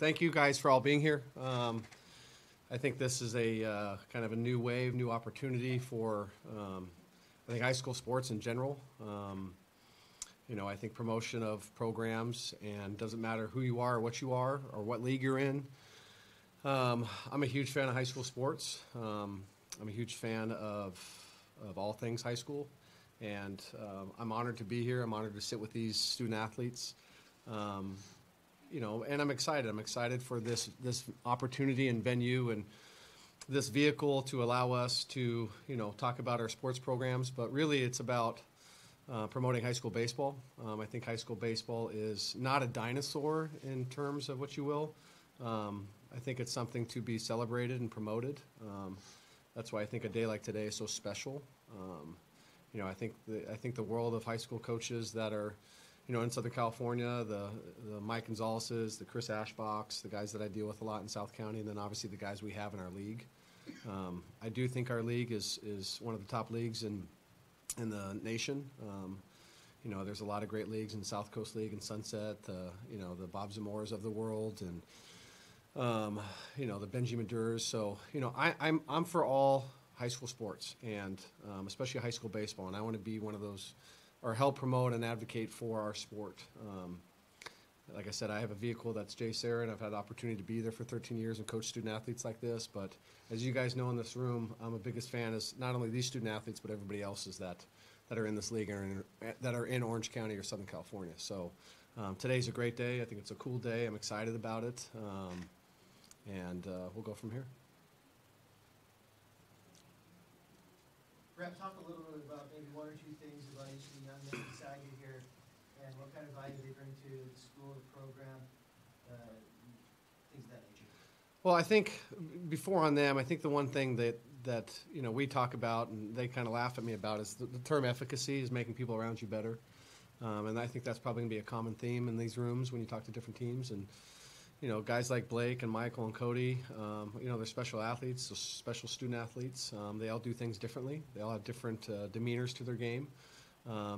thank you guys for all being here. I think this is a kind of a new wave, new opportunity for I think high school sports in general. I think promotion of programs, and doesn't matter who you are or what league you're in. I'm a huge fan of high school sports. I'm a huge fan of all things high school, and I'm honored to be here. I'm honored to sit with these student athletes. And I'm excited. I'm excited for this opportunity and venue and this vehicle to allow us to, talk about our sports programs. But really, it's about promoting high school baseball. I think high school baseball is not a dinosaur in terms of what you will. I think it's something to be celebrated and promoted. That's why I think a day like today is so special. I think the world of high school coaches that are, in Southern California, the Mike Gonzaleses, the Chris Ashbocks, the guys that I deal with a lot in South County, and then obviously the guys we have in our league. I do think our league is one of the top leagues in the nation. There's a lot of great leagues in South Coast League and Sunset, the Bob Zamores of the world, and the Benji Madurs. So I'm for all high school sports, and especially high school baseball, and I want to be one of those, or help promote and advocate for our sport. Like I said, I have a vehicle that's JSerra, and I've had the opportunity to be there for 13 years and coach student athletes like this. But as you guys know in this room, I'm a biggest fan is not only these student athletes, but everybody else's that are in this league and that are in Orange County or Southern California. So today's a great day. I think it's a cool day. I'm excited about it. And we'll go from here. Brett, talk a little bit about maybe one or two things about each of the young men beside you here, and what kind of value they bring to the school, the program, things of that nature. Well, I think before on them, I think the one thing that we talk about and they kind of laugh at me about is the term efficacy is making people around you better, and I think that's probably going to be a common theme in these rooms when you talk to different teams. And guys like Blake and Michael and Cody, they're special athletes, so special student athletes. They all do things differently. They all have different demeanors to their game,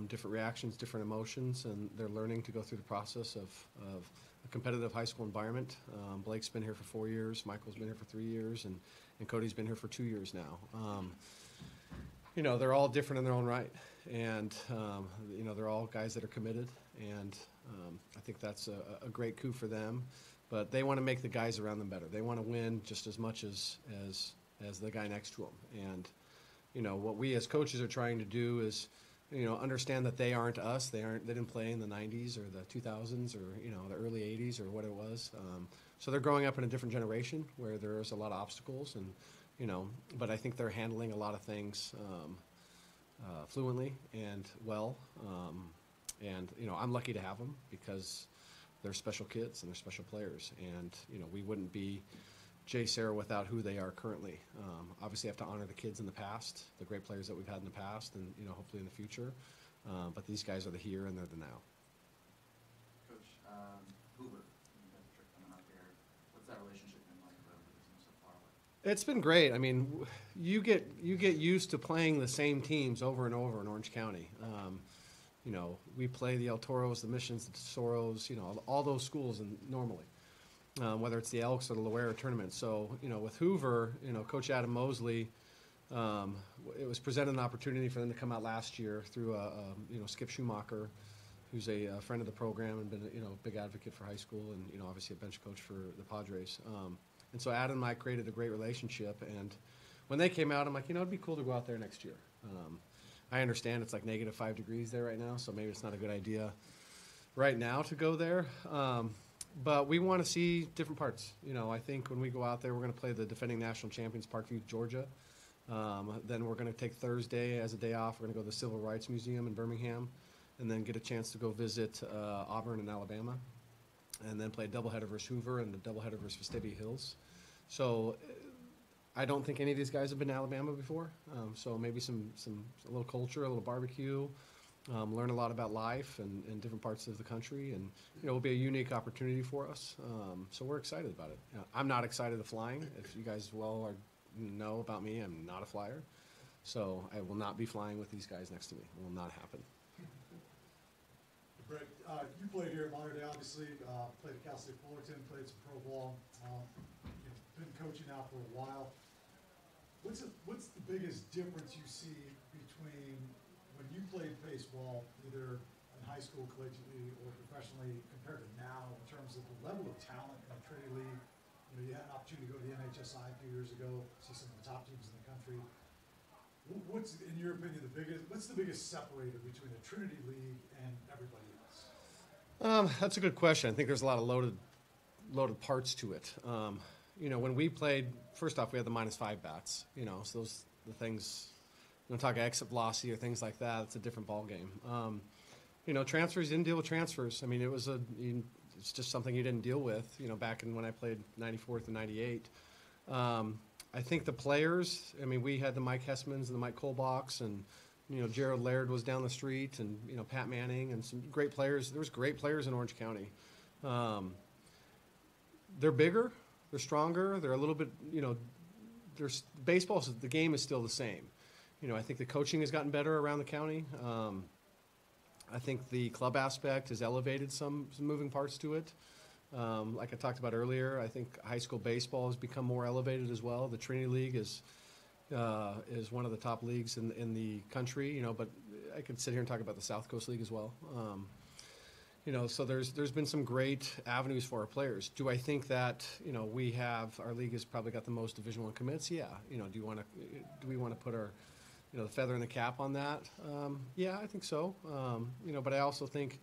different reactions, different emotions, and they're learning to go through the process of a competitive high school environment. Blake's been here for 4 years, Michael's been here for 3 years, and Cody's been here for 2 years now. They're all different in their own right, and they're all guys that are committed, and I think that's a great coup for them. But they want to make the guys around them better. They want to win just as much as the guy next to them. And what we as coaches are trying to do is understand that they aren't us. They didn't play in the 90s or the 2000s or the early 80s or what it was. So they're growing up in a different generation where there's a lot of obstacles, and but I think they're handling a lot of things fluently and well. And I'm lucky to have them because they're special kids and they're special players, and we wouldn't be JSerra without who they are currently. Obviously, have to honor the kids in the past, the great players that we've had in the past, and hopefully in the future. But these guys are the here and they're the now. Coach Hoover, you got the trip coming out there. What's that relationship been like so far away? It's been great. I mean, you get used to playing the same teams over and over in Orange County. We play the El Toros, the Missions, the Tesoros, all those schools, and normally, whether it's the Elks or the Loera tournament. So, with Hoover, Coach Adam Mosley, it was presented an opportunity for them to come out last year through Skip Schumacher, who's a friend of the program and been a big advocate for high school, and obviously a bench coach for the Padres. And so Adam and I created a great relationship, and when they came out, I'm like, it'd be cool to go out there next year. I understand it's like -5 degrees there right now, so maybe it's not a good idea right now to go there. But we want to see different parts. I think when we go out there, we're going to play the defending national champions, Parkview, Georgia. Then we're going to take Thursday as a day off. We're going to go to the Civil Rights Museum in Birmingham, and then get a chance to go visit Auburn in Alabama, and then play a doubleheader versus Hoover and a doubleheader versus Vestavia Hills. So I don't think any of these guys have been to Alabama before, so maybe a little culture, a little barbecue, learn a lot about life and different parts of the country, and it will be a unique opportunity for us. So we're excited about it. I'm not excited of flying. If you guys know about me, I'm not a flyer, so I will not be flying with these guys next to me. It will not happen. Great. You played here at Lauderdale, obviously. Played at Cal State Fullerton, played some pro ball. Been coaching now for a while. What's the biggest difference you see between when you played baseball, either in high school, collegiately, or professionally, compared to now in terms of the level of talent in the Trinity League? You know, you had an opportunity to go to the NHSI a few years ago, see some of the top teams in the country. What's, in your opinion, what's the biggest separator between the Trinity League and everybody else? That's a good question. I think there's a lot of loaded parts to it. You know, when we played, first off, we had the -5 bats. You know, so those the things. You don't talk exit velocity or things like that. It's a different ball game. You know, transfers, didn't deal with transfers. I mean, it's just something you didn't deal with. You know, back in when I played 94 to 98. I think the players. I mean, we had the Mike Hessmans and the Mike Kolbachs, and you know, Gerald Laird was down the street, and you know, Pat Manning, and some great players. There was great players in Orange County. They're bigger, they're stronger, they're a little bit. You know, baseball. The game is still the same. You know, I think the coaching has gotten better around the county. I think the club aspect has elevated some moving parts to it. Like I talked about earlier, I think high school baseball has become more elevated as well. The Trinity League is one of the top leagues in the country, you know, but I could sit here and talk about the South Coast League as well. You know, so there's been some great avenues for our players. Do I think that, you know, our league has probably got the most Division I commits? Yeah. You know, do we want to put our, you know, the feather in the cap on that? Yeah, I think so. You know, but I also think,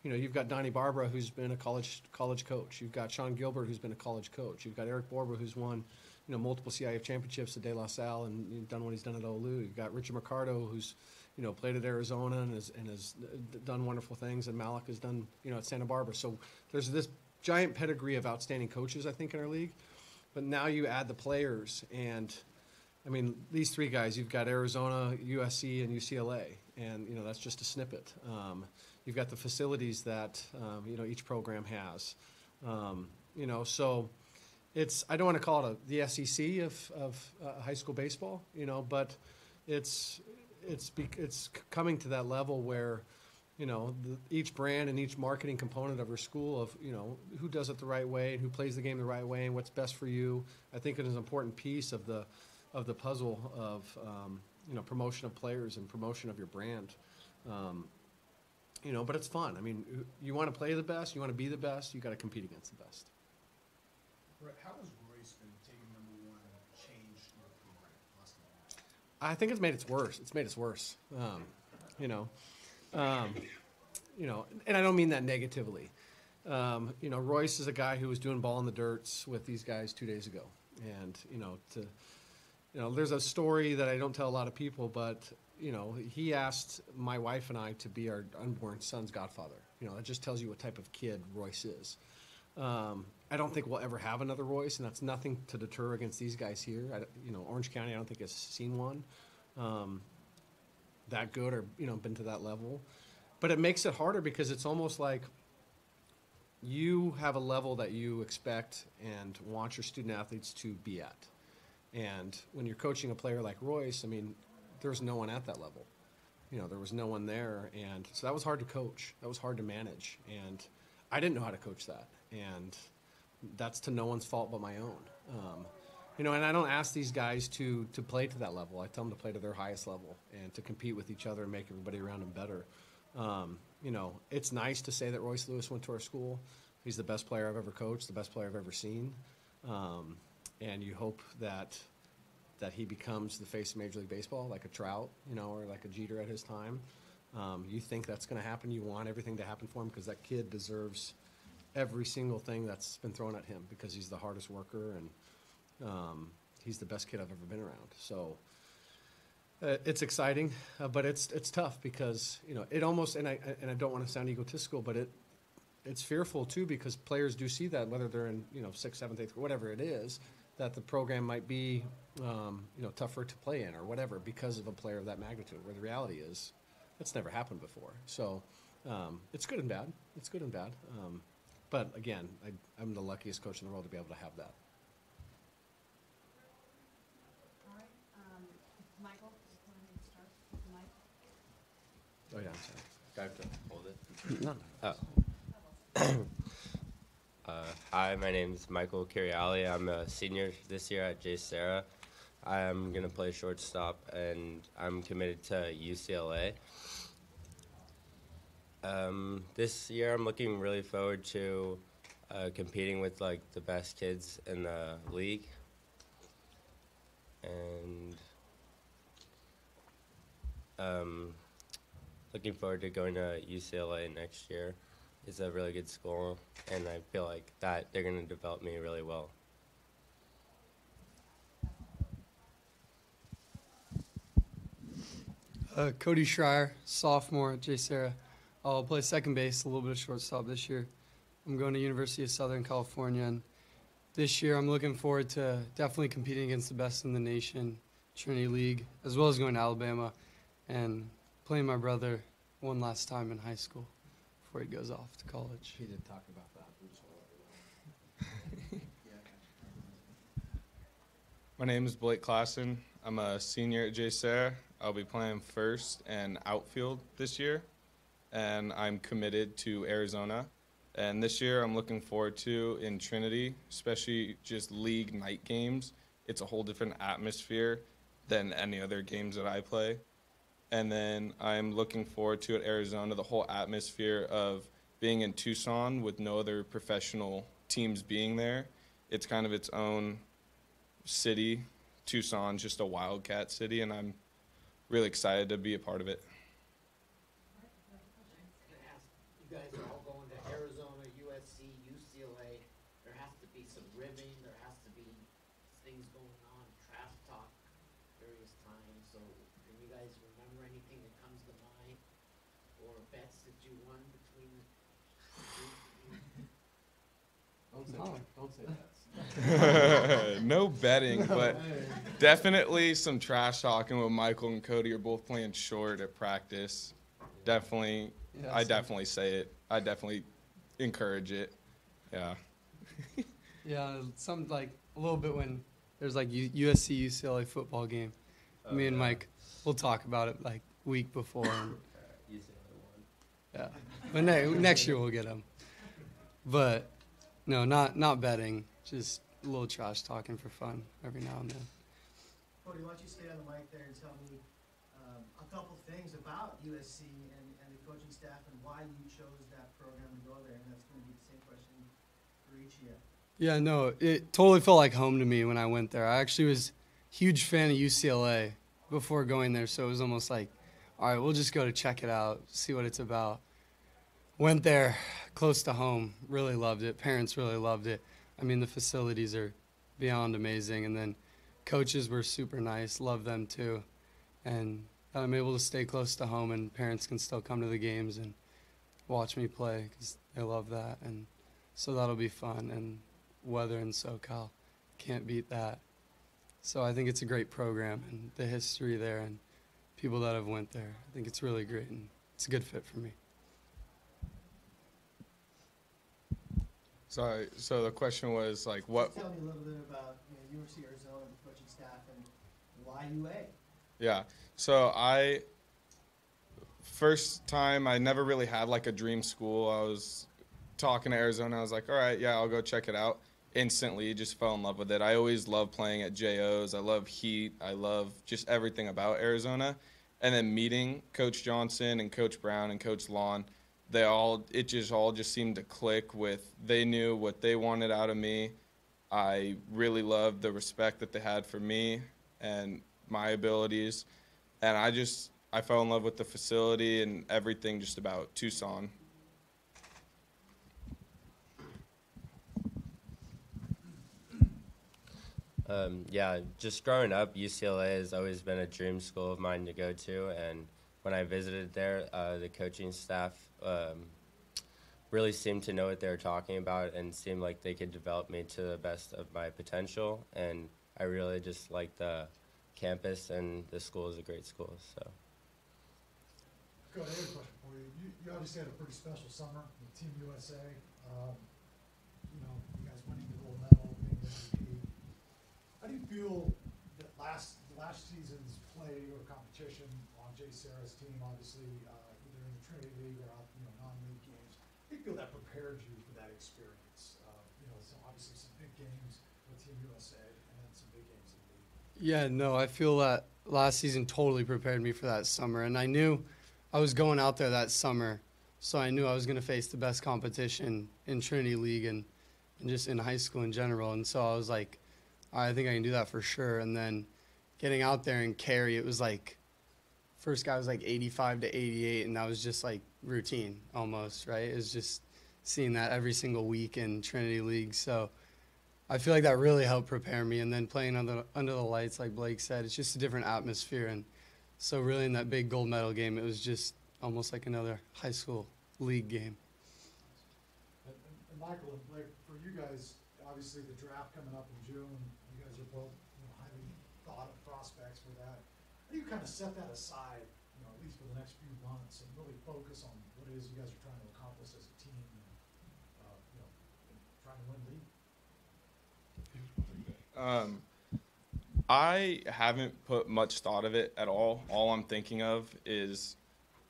you know, you've got Donnie Barbara, who's been a college coach. You've got Sean Gilbert, who's been a college coach. You've got Eric Borba, who's won, you know, multiple CIF championships at De La Salle and done what he's done at OLU. You've got Richard Mercado, who's, you know, played at Arizona and has done wonderful things, and Malik has done, you know, at Santa Barbara. So there's this giant pedigree of outstanding coaches, I think, in our league. But now you add the players, and I mean, these three guys, you've got Arizona, USC, and UCLA, and, you know, that's just a snippet. You've got the facilities that, you know, each program has. You know, so I don't want to call it the SEC of high school baseball, you know, but it's coming to that level where, you know, each brand and each marketing component of our school of, you know, who does it the right way and who plays the game the right way and what's best for you, I think it is an important piece of the puzzle of, you know, promotion of players and promotion of your brand. You know, but it's fun. I mean, you want to play the best, you want to be the best, you got to compete against the best. Brett, how has Royce been taking #1 and changed your program? I think it's made it worse. It's made us worse. You know, and I don't mean that negatively. You know, Royce is a guy who was doing ball in the dirts with these guys 2 days ago, and you know, there's a story that I don't tell a lot of people, but you know, he asked my wife and I to be our unborn son's godfather. You know, that just tells you what type of kid Royce is. I don't think we'll ever have another Royce, and that's nothing to deter against these guys here. You know, Orange County, I don't think has seen one that good or, you know, been to that level. But it makes it harder because it's almost like you have a level that you expect and want your student athletes to be at. And when you're coaching a player like Royce, I mean, there's no one at that level. You know, there was no one there, and so that was hard to coach. That was hard to manage, and I didn't know how to coach that, and that's to no one's fault but my own. You know, and I don't ask these guys to play to that level. I tell them to play to their highest level and to compete with each other and make everybody around them better. You know, it's nice to say that Royce Lewis went to our school. He's the best player I've ever coached, the best player I've ever seen, and you hope that he becomes the face of Major League Baseball, like a Trout, you know, or like a Jeter at his time. You think that's going to happen. You want everything to happen for him because that kid deserves every single thing that's been thrown at him because he's the hardest worker and he's the best kid I've ever been around. So it's exciting, but it's tough because, you know, it almost, and I don't want to sound egotistical, but it's fearful too because players do see that, whether they're in, you know, 6th, 7th, 8th, whatever it is, that the program might be, you know, tougher to play in or whatever because of a player of that magnitude, where the reality is that's never happened before. So it's good and bad. It's good and bad. But again, I'm the luckiest coach in the world to be able to have that. All right. Michael, do you want me to start with the mic? Oh, yeah, I'm sorry. I have to hold it. Oh. Hi, my name is Michael Curialle. I'm a senior this year at JSerra. I'm going to play shortstop, and I'm committed to UCLA. This year, I'm looking really forward to competing with like the best kids in the league, and looking forward to going to UCLA next year. It's a really good school, and I feel like that they're going to develop me really well. Cody Schrier, sophomore at JSerra. I'll play second base, a little bit of shortstop this year. I'm going to University of Southern California, and this year I'm looking forward to definitely competing against the best in the nation, Trinity League, as well as going to Alabama and playing my brother one last time in high school before he goes off to college. He did talk about that. We just wanna let you know. My name is Blake Klassen. I'm a senior at JSerra. I'll be playing first and outfield this year, and I'm committed to Arizona. And this year I'm looking forward to in Trinity, especially just league night games. It's a whole different atmosphere than any other games that I play. And then I'm looking forward to at Arizona the whole atmosphere of being in Tucson with no other professional teams being there. It's kind of its own city. Tucson's just a wildcat city, and I'm really excited to be a part of it. You guys are all going to Arizona, USC, UCLA. There has to be some ribbing. There has to be things going on, trash talk, various times. So, can you guys remember anything that comes to mind, or bets that you won between the Don't say that. No betting, but definitely some trash talking with Michael and Cody are both playing short at practice. Definitely, Yeah, I definitely say it. I definitely encourage it. Yeah. Yeah, some like a little bit when there's like USC UCLA football game. Me and Mike, we'll talk about it like week before. And, yeah, but next year we'll get them. But no, not betting. Just a little trash talking for fun every now and then. Cody, why don't you stay on the mic there and tell me a couple things about USC and the coaching staff and why you chose that program to go there, and that's going to be the same question for each of you. Yeah, no, it totally felt like home to me when I went there. I actually was a huge fan of UCLA before going there, so it was almost like, all right, we'll just go to check it out, see what it's about. Went there, close to home, really loved it. Parents really loved it. I mean, the facilities are beyond amazing, and then coaches were super nice, love them too. And I'm able to stay close to home, and parents can still come to the games and watch me play because they love that. And so that'll be fun. And weather in SoCal, can't beat that. So I think it's a great program, and the history there and people that have went there, I think it's really great, and it's a good fit for me. Sorry, so the question was like what? Tell me a little bit about University of Arizona, the coaching staff, and why UA. Yeah, so first time I never really had like a dream school. I was talking to Arizona. I was like, all right, yeah, I'll go check it out. Instantly just fell in love with it. I always loved playing at JOs. I love heat. I love just everything about Arizona. And then meeting Coach Johnson and Coach Brown and Coach Lawn, it just seemed to click with, they knew what they wanted out of me. I really loved the respect that they had for me and my abilities. And I fell in love with the facility and everything just about Tucson. Yeah, just growing up, UCLA has always been a dream school of mine to go to, and when I visited there, the coaching staff really seemed to know what they were talking about and seemed like they could develop me to the best of my potential, and I really just like the campus, and the school is a great school. So. Go ahead, I have a question for you. You obviously had a pretty special summer with Team USA. You guys winning the gold medal, being MVP. How do you feel that last season's play or competition on JSerra's team, obviously either in the Trinity League or out, non-league feel that prepared you for that experience? So obviously some big games with Team USA and then some big games in the league. Yeah, no, I feel that last season totally prepared me for that summer. And I knew I was going out there that summer, so I knew I was going to face the best competition in Trinity League and just in high school in general. And so I was like, all right, I think I can do that for sure. And then getting out there and carry, it was like, first guy was like 85 to 88, and that was just like routine almost, right? It was just seeing that every single week in Trinity League. So I feel like that really helped prepare me. And then playing under the lights, like Blake said, it's just a different atmosphere. And so really in that big gold medal game, it was just almost like another high school league game. And Michael and Blake, for you guys, obviously the draft coming up in June, you guys are both highly thought of prospects for that. How do you kind of set that aside, at least for the next few months, and really focus on what it is you guys are trying to accomplish as a team and, trying to win league? I haven't put much thought of it at all. All I'm thinking of is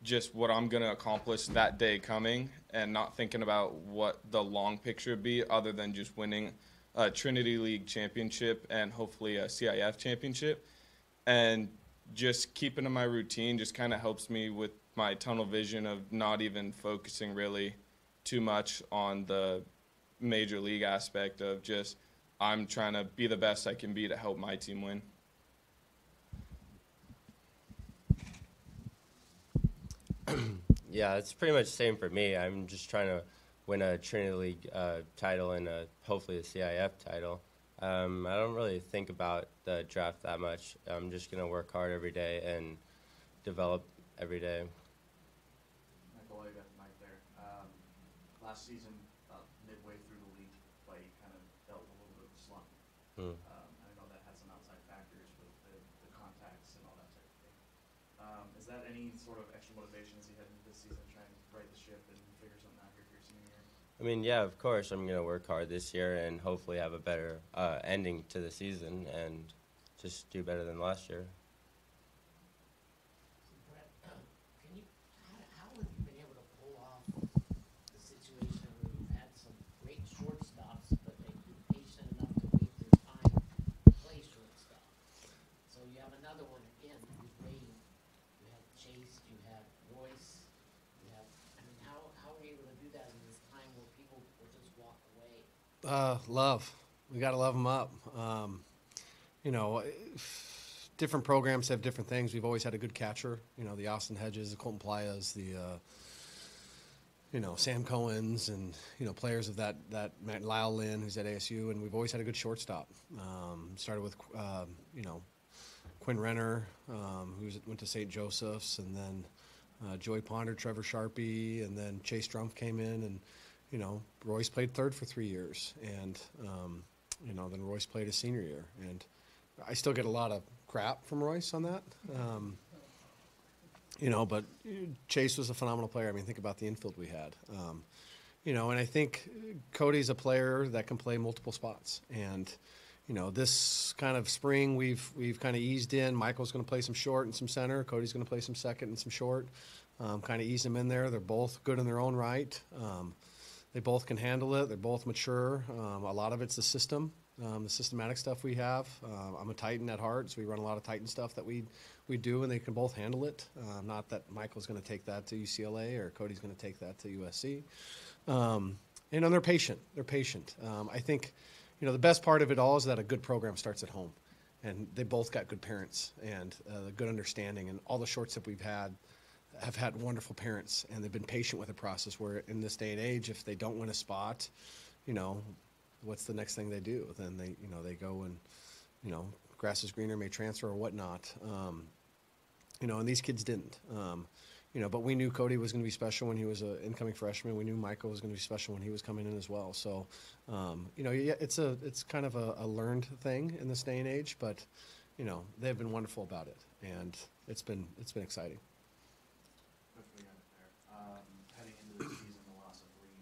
just what I'm going to accomplish that day coming and not thinking about what the long picture would be other than just winning a Trinity League championship and hopefully a CIF championship. And just keeping to my routine just kind of helps me with my tunnel vision of not even focusing really too much on the major league aspect of just I'm trying to be the best I can be to help my team win. Yeah, it's pretty much the same for me. I'm just trying to win a Trinity League title and hopefully a CIF title. I don't really think about the draft that much. I'm just going to work hard every day and develop every day. Michael, I got the mic there. Last season, about midway through the league play, you kind of dealt with a little bit of a slump. I know that had some outside factors with the contacts and all that type of thing. Is that any sort of extra motivation as you head into this season, trying to right the ship and figure something out here for your senior year? I mean, yeah, of course, I'm going to work hard this year and hopefully have a better ending to the season and just do better than last year. Brett, how have you been able to pull off the situation where you've had some great shortstops, but they've been patient enough to wait their time to play shortstop? So you have another one again who's waiting. You have Chase, you have Royce, how are you able to do that in this time where people will just walk away? Love. We got to love them up. Different programs have different things. We've always had a good catcher. The Austin Hedges, the Colton Playas, the Sam Cohen's, and players of that Lyle Lynn, who's at ASU, and we've always had a good shortstop. Started with Quinn Renner, who went to St. Joseph's, and then Joey Ponder, Trevor Sharpie, and then Chase Strumpf came in, and Royce played third for 3 years, and then Royce played his senior year, and I still get a lot of crap from Royce on that. But Chase was a phenomenal player. I mean, think about the infield we had. And I think Cody's a player that can play multiple spots. And, this kind of spring we've kind of eased in. Michael's going to play some short and some center. Cody's going to play some second and some short. Kind of ease them in there. They're both good in their own right. They both can handle it. They're both mature. A lot of it's the system. The systematic stuff we have. I'm a Titan at heart, so we run a lot of Titan stuff that we do, and they can both handle it. Not that Michael's going to take that to UCLA or Cody's going to take that to USC. And they're patient. They're patient. I think, the best part of it all is that a good program starts at home, and they both got good parents and a good understanding. And all the shorts that we've had have had wonderful parents, and they've been patient with the process. Where in this day and age, if they don't win a spot, what's the next thing they do? Then they go and, grass is greener, may transfer or whatnot. And these kids didn't. But we knew Cody was going to be special when he was an incoming freshman. We knew Michael was going to be special when he was coming in as well. So, it's kind of a learned thing in this day and age, but, they've been wonderful about it, and it's been exciting. Coach, we got it there. Heading into the season, the loss of Lee,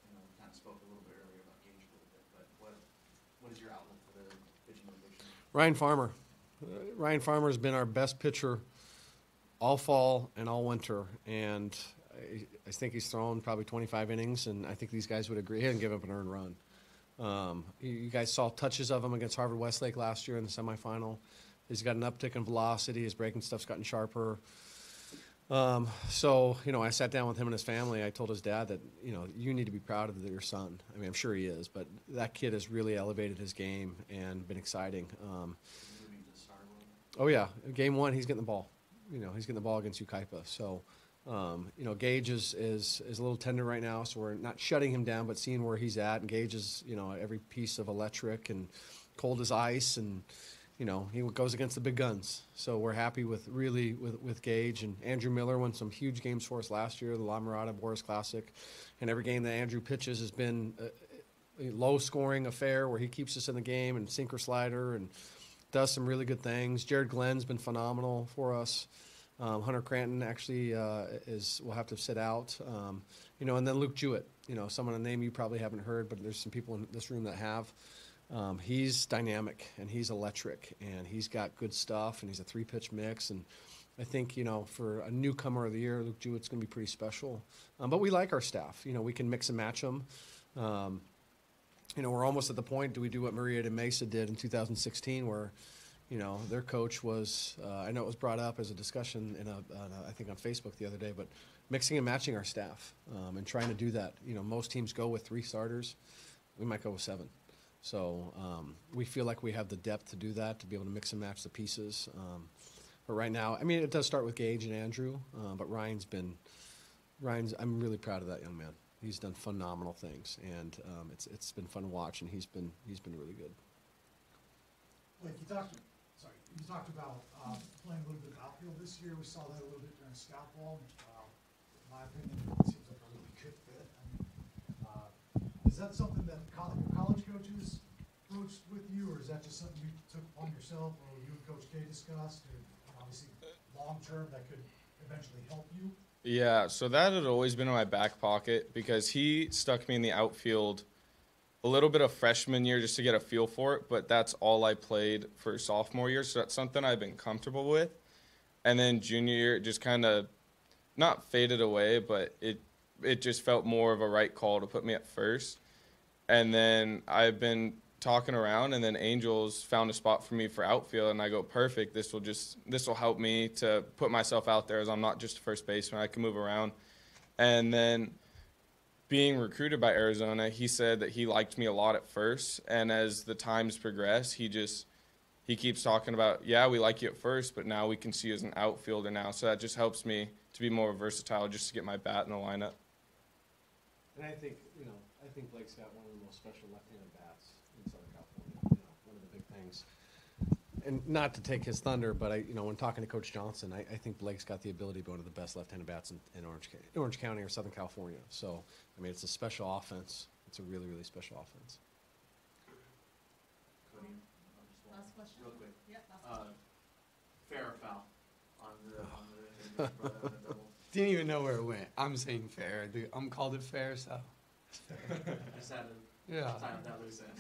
we kind of spoke a little bit earlier about Gage a little bit, but what is your outlook for the pitching rotation? Ryan Farmer. Ryan Farmer has been our best pitcher all fall and all winter, and I think he's thrown probably 25 innings, and I think these guys would agree. He hasn't given up an earned run. You guys saw touches of him against Harvard Westlake last year in the semifinal. He's got an uptick in velocity. His breaking stuff's gotten sharper. So, I sat down with him and his family. I told his dad that, you need to be proud of your son. I mean, I'm sure he is, but that kid has really elevated his game and been exciting. Oh, yeah. Game 1, he's getting the ball. He's getting the ball against Ukaipa. So, Gage is a little tender right now, so we're not shutting him down, but seeing where he's at. And Gage is, every piece of electric and cold as ice, and he goes against the big guns. So we're happy with Gage. And Andrew Miller won some huge games for us last year, the La Mirada Boris Classic, and every game that Andrew pitches has been a low-scoring affair where he keeps us in the game and sinker slider and does some really good things. Jared Glenn's been phenomenal for us. Hunter Cranton actually will have to sit out. And then Luke Jewett, someone a name you probably haven't heard, but there's some people in this room that have. He's dynamic and he's electric and he's got good stuff and he's a 3-pitch mix. And I think, for a newcomer of the year, Luke Jewett's going to be pretty special. But we like our staff. We can mix and match them. We're almost at the point, do we do what Murrieta Mesa did in 2016 where, their coach was, I know it was brought up as a discussion I think on Facebook the other day, but mixing and matching our staff and trying to do that. Most teams go with 3 starters. We might go with 7. So we feel like we have the depth to do that, to be able to mix and match the pieces. But right now, it does start with Gage and Andrew, but I'm really proud of that young man. He's done phenomenal things, and it's been fun to watch, and he's been really good. Like you talked about playing a little bit of outfield this year. We saw that a little bit during scout ball. In my opinion, it seems like a really good fit. Is that something that college coaches approached with you, or is that just something you took upon yourself, or you and Coach K discussed, and obviously long term that could eventually help you? Yeah, so that had always been in my back pocket because he stuck me in the outfield a little bit of freshman year just to get a feel for it, but that's all I played for sophomore year, so that's something I've been comfortable with. And then junior year, it just kind of not faded away, but it just felt more of a right call to put me at first. And then I've been talking around, and then Angels found a spot for me for outfield, and I go, perfect, this will help me to put myself out there as I'm not just a first baseman, I can move around. And then being recruited by Arizona, he said that he liked me a lot at first, and as the times progress, he keeps talking about, yeah, we like you at first, but now we can see you as an outfielder now, so that just helps me to be more versatile just to get my bat in the lineup. And I think Blake's got one of the most special left-handed bats in Southern California. One of the big things. And not to take his thunder, but when talking to Coach Johnson, I think Blake's got the ability to be one of the best left-handed bats in Orange County or Southern California. So, it's a special offense. It's a really, really special offense. Cody, Last question? real quick. Yeah, last question. Fair or foul on the double? Didn't even know where it went. I'm saying fair. I'm called it fair, so. I just had to Yeah. tie up that loose end.